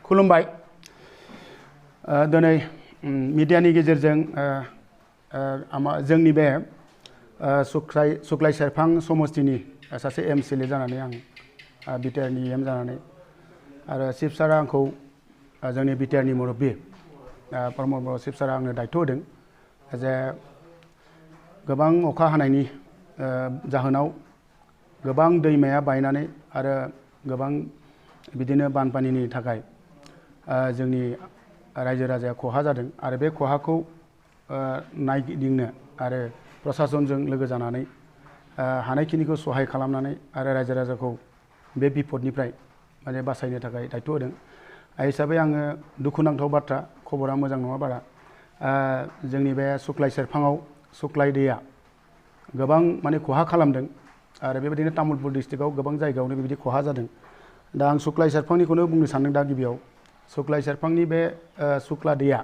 खुलुमबाय दिनै मिडियानि गेजेरजों जोंनि बे सुक्लाय सेरफां समस्तिनि सासे एमसिएलए जानानै आं बिटिआरनि एम जानानै आरो चिफ सारा आंखौ जोंनि बिटिआरनि मुरब्बी प्रमद बर' चिफ सारा आंनो दायित्व होदों जे गोबां अखा हानायनि जाहोनाव गोबां दैमाया बायनानै आरो गोबां बिदिनो बानपानिनि थाखाय जोंनि रायजो राजाया खहा जादों आरो बे खहाखौ नायगिदिंनो आरो प्रशासनजों लोगो जानानै हानायखिनिखौ सहाय खालामनानै आरो रायजो राजाखौ बे बिपदनिफ्राय माने बासायनो थाखाय दायित्व होदों हिसाबै आङो दुखुनांथाव बाथ्रा खबरा मोजां नङा बारा जोंनि बे सुक्लाय सेरफाङाव सुक्लाय दैया गोबां माने खहा खालामदों आरो बेबायदिनो तामुलपुर डिस्ट्रिक्टआव गोबां जायगायावनो बेबायदि खहा जादों दा आं सुक्लाय सेरफांनिखौनो बुंनो सानदों दा गिबियाव सुक्लाय सेरफांनि बे सुक्ला दैया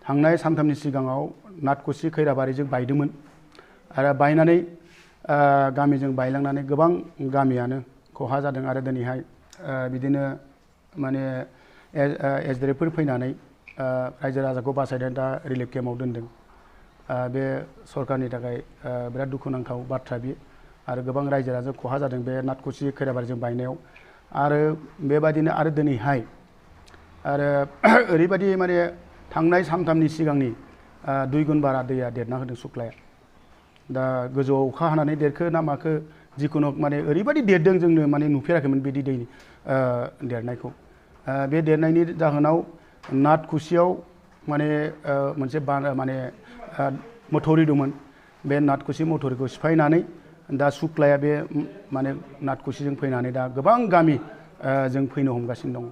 थांनाय सानथामनि सिगाङाव नाथकुसि खैराबारिजों बायदोंमोन आरो बायनानै गामिजों बायलांनानै गोबां गामियानो खहा जादों आरो दिनैहाय बिदिनो माने एसडिएफफोर फैनानै रायजो राजाखौ बासायदों दा रिलिफ केम्पआव दोनदों बे सरकारनि थाखाय बिराद दुखुनांथाव बाथ्रा बे आरो गोबां रायजो राजा खहा जादों बे नाथकुसि खैराबारिजों बायनायाव आरो बेबायदिनो आरो दिनैहाय आरो ओरैबायदि माने थांनाय सानथामनि सिगांनि 2 गुन बारा दैया देरना होदों सुक्लाया दा गोजौआव अखा हानानै देरखो ना माखो जिखुनु माने ओरैबायदि देरदों जोंनो माने नुफेराखैमोन बिदि दैनि देरनायखौ बे देरनायनि जाहोनाव नाथकुसियाव माने मोनसे माने मथौरि दंमोन बे नाथकुसि मथौरिखौ सिफायनानै दा सुक्लाया बे माने नाथकुसिजों फैनानै दा गोबां गामि जों फैनो हमगासिनो दं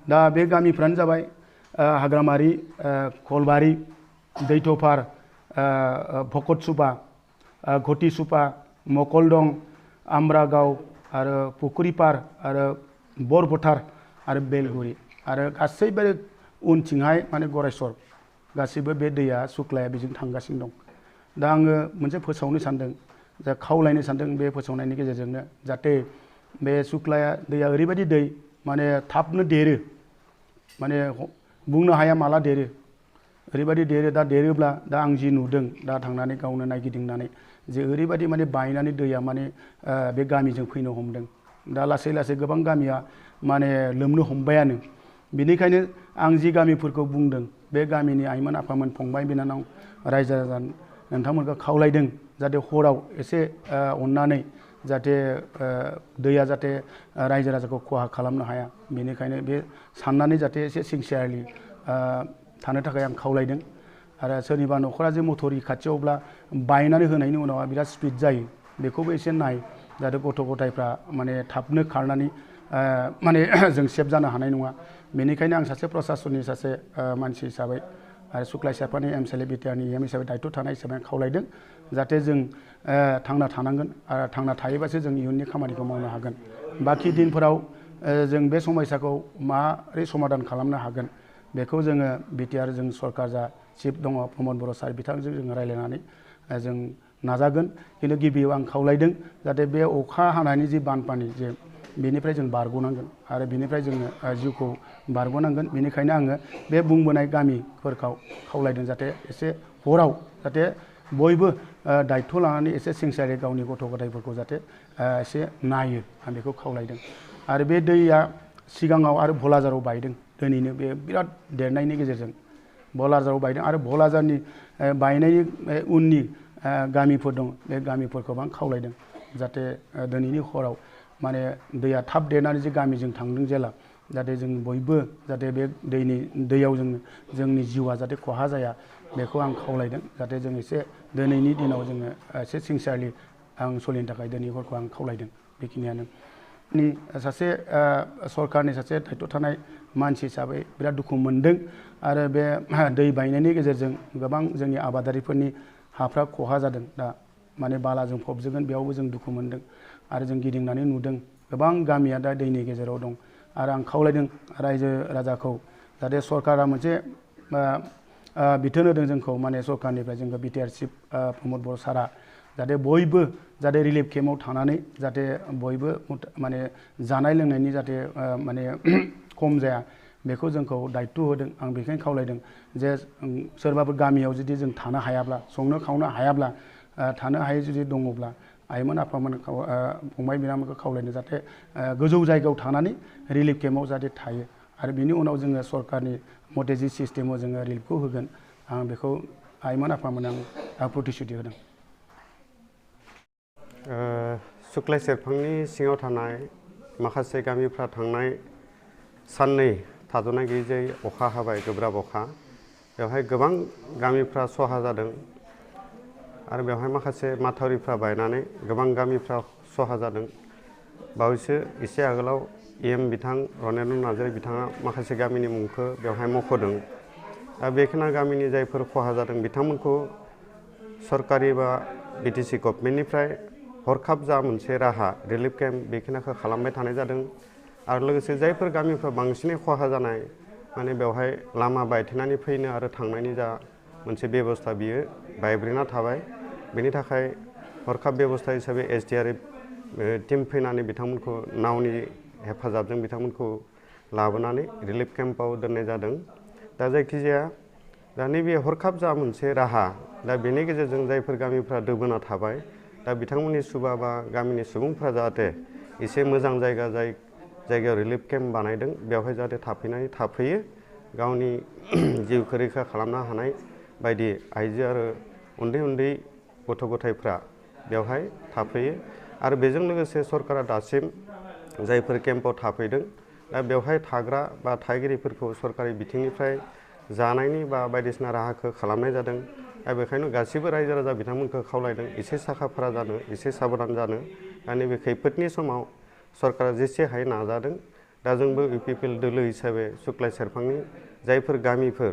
दा बे गामिफ्रानो जाबाय हाग्रामारि कलबारि दैथपार भकतसुपा घटिसुपा मकलदं आमरागाव आरो पुखुरिपार आरो बरफथार आरो बेलगुरि आरो गासैबो उनथिंहाय माने गरायसर गासैबो बे दैया सुक्लाया बेजों थांगासिनो दं दा आङो मोनसे फोसावनो सानदों जा खावलायनो सानदों बे फोसावनायनि गेजेरजोंनो जाहाथे बे सुक्लाया दैया ओरैबायदि दै माने थाबनो देरो माने बुंनो हाया माला देरो ओरैबायदि देरो दा देरोब्ला दा आं जि नुदों दा थांनानै गावनो नायगिदिंनानै जे ओरैबायदि माने बायनानै दैया माने बे गामिजों फैनो हमदों दा लासै लासै गोबां गामिया माने लोमनो हमबायानो बेनिखायनो आं जि गामिफोरखौ बुंदों बे गामिनि आइमोन आफामोन फंबाय बिनानाव रायजो राजा नोंथांमोनखौ खावलायदों जाहाथे हराव एसे अननानै जाहाथे दैया जाहाथे रायजो राजाखौ खहा खालामनो हाया बेनिखायनो बे साननानै जाहाथे एसे सिनसियारलि थानो थाखाय आं खावलायदों आरो सोरनिबा न'खरा जे मथरि खाथियावब्ला बायनानै होनायनि उनाव बिराद स्पिड जायो बेखौबो एसे नाय जाहाथे गथ' गथायफ्रा माने थाबनो खारनानै माने जों सेफ जानो हानाय नङा बेनिखायनो आं सासे प्रसासननि सासे मानसि हिसाबै आरो सुक्लाय सेरफांनि एमसिएलए बिटिआरनि एम हिसाबै दायित्व थानाय हिसाबै आं खावलायदों जाहाथे जों थांना थानांगोन आरो थांना थायोबासो जों इयुननि खामानिखौ मावनो हागोन बाखि दिनफोराव जों बे समयसाखौ मारै समाधान खालामनो हागोन बेखौ जोङो बिटिआर जों सरकार जा चिफ दङ प्रमद बर' सार बिथांजों जोङो रायज्लायनानै जों नाजागोन खिन्थु गिबियाव आं खावलायदों जाहाथे बे अखा हानायनि जि बानपानि जे बेनिफ्राय जों बारग'नांगोन आरो बेनिफ्राय जोङो जिउखौ बारग'नांगोन बेनिखायनो आङो बे बुंबोनाय गामिफोरखौ खावलायदों जाहाथे एसे हराव जाहाथे बयबो दायित्व लानानै एसे सिनसियारै गावनि गथ' गथायफोरखौ जाहाथे एसे नायो आं बेखौ खावलायदों आरो बे दैया सिगाङाव आरो भलाजाराव बायदों दिनैनो बे बिराद देरनायनि गेजेरजों भलाजाराव बायदों आरो भलाजारनि बायनायनि उननि गामिफोर दं बे गामिफोरखौबो आं खावलायदों जाहाथे दिनैनि हराव माने दैया थाब देरनानै जे गामिजों थांदों जेला जाहाथे जों बयबो जाहाथे बे दैयाव जोंनि जिउआ जाहाथे खहा जाया बेखौ आं खावलायदों जाहाथे जों एसे दिनैनि दिनाव जोङो एसे सिनसियारलि आं सोलिनो थाखाय दिनै हरखौ आं खावलायदों बेखिनियानो सासे सरकारनि सासे दायित्व थानाय मानसि हिसाबै बिराद दुखु मोनदों आरो बे दै बायनायनि गेजेरजों गोबां जोंनि आबादारिफोरनि हाफ्रा खहा जादों दा माने बालाजों फबजोबगोन बेयावबो जों दुखु मोनदों आरो जों गिदिंनानै नुदों गोबां गामिया दा दैनि गेजेराव दं आरो आं खावलायदों रायजो राजाखौ जाहाथे सरकारा मोनसे बिथोन होदों जोंखौ माने सरकारनिफ्राय जोंखौ बिटिआर चिफ प्रमद बर' सारा जाहाथे बयबो जाहाथे रिलिफ केम्पआव थानानै जाहाथे बयबो माने जानाय लोंनायनि जाहाथे माने खम जाया बेखौ जोंखौ दायित्व होदों। आं बेखायनो खावलायदों जे सोरबाफोर गामियाव जुदि जों थानो हायाब्ला संनो खावनो हायाब्ला थानो हायै जुदि दङब्ला आइमोन आफामोन फंबाय बिनानावमोनखौ खावलायनो जाहाथे गोजौ जायगायाव थानानै रिलिफ केम्पआव जाहाथे थायो आरो बिनि उनाव जोङो सरकारनि मथे जि सिस्टेमाव जोङो रिलिफखौ होगोन आं बेखौ आइमोन आफामोन आं प्रतिश्रुति होदों। सुक्लाय सेरफांनि सिङाव थानाय माखासे गामिफ्रा थांनाय साननै थाद'नाय गैयै अखा हाबाय, गोब्राब अखा। बेवहाय गोबां गामिफ्रा खहा जादों आरो बेवहाय माखासे माथावरिफ्रा बायनानै गोबां गामिफ्रा खहा जादों। बावैसो एसे आगोलाव EM बिथां रनेन नार्जारी बिथाङा माखासे गामिनि मुंखौ बेवहाय मख'दों। दा बेखिनि गामिनि जायफोर खहा जादों बिथांमोनखौ सरकारि बा BTC गभर्नमेन्टनिफ्राय हरखाब जा मोनसे राहा रिलिफ केम्प बेखिनिखौ खालामबाय थानाय जादों आरो लोगोसे जायफोर गामिफ्रा बांसिनै खहा जानाय माने बेवहाय लामा बायथेनानै फैनो आरो थांनायनि जा मोनसे बेबस्था बियो बायब्रेना थाबाय। बेनि थाखाय हरखाब बेबस्था हिसाबै SDRF टिम फैनानै बिथांमोनखौ नावनि हेफाजाबजों बिथांमोनखौ लाबोनानै रिलिफ केम्पआव दोननाय जादों। दा जायखिजाया दा नैबे हरखाब जा मोनसे राहा दा बेनि गेजेरजों जायफोर गामिफ्रा दोबोना थाबाय दा बिथांमोननि सुबा बा गामिनि सुबुंफ्रा जाहाथे एसे मोजां जायगायाव रिलिफ केम्प बानायदों बेवहाय जाहाथे थाफैनानै थाफैयो गावनि जिउखौ रैखा खालामनो हानाय बायदि आइजो आरो उन्दै उन्दै गथ' गथायफ्रा बेवहाय थाफैयो आरो बेजों लोगोसे सरकारा दासिम जायफोर केम्पआव थाफैदों दा बेवहाय थाग्रा बा थागिरिफोरखौ सरकारि बिथिंनिफ्राय जानायनि बा बायदिसिना राहाखौ खालामनाय जादों। दा बेखायनो गासिबो रायजो राजा बिथांमोनखौ खावलायदों एसे साखा-फारा जानो, एसे साबधान जानो। दा नैबे खैफोदनि समाव सरकारा जेसे हायो नाजादों। दा जोंबो UPPL दोलो हिसाबै सुक्लाय सेरफांनि जायफोर गामिफोर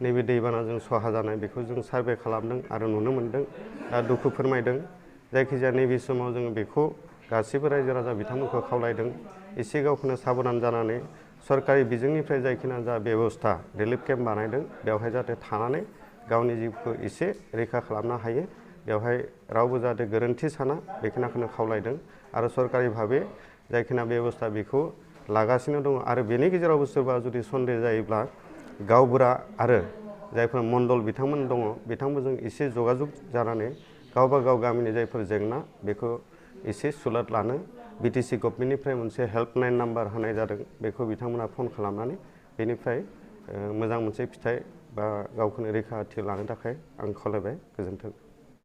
नैबे दैबानाजों खहा जानाय बेखौ जों सार्भे खालामदों आरो नुनो मोन्दों। दा दुखु फोरमायदों। जायखिजाया नैबे समाव जोङो बेखौ गासिबो रायजो राजा बिथांमोनखौ खावलायदों एसे गावखौनो साबधान जानानै सरकारि बिजोंनिफ्राय जायखिना जा बेबस्था रिलिफ केम्प बानायदों बेवहाय जाहाथे थानानै गावनि जिउखौ एसे रैखा खालामनो हायो। बेवहाय रावबो जाहाथे गोरोन्थि साना बेखिनिखौनो खावलायदों आरो सरकारि भाबै जायखिना बेबस्था बेखौ लागासिनो दङ आरो बेनि गेजेरावबो सोरबा जुदि सन्देह जायोब्ला गावबुरा आरो जायफोर मण्डल बिथांमोन दङ बिथांमोनजों एसे जगाजग जानानै गावबा गाव गामिनि जायफोर जेंना बेखौ एसे सुलाद लानो BTC गभर्नमेन्टनिफ्राय मोनसे हेल्पलाइन नाम्बार होनाय जादों बेखौ बिथांमोना फन खालामनानै बेनिफ्राय मोजां मोनसे फिथाइ बा गावखौनो रैखाथि लानो थाखाय आं खावलायबाय। गोजोन्थों।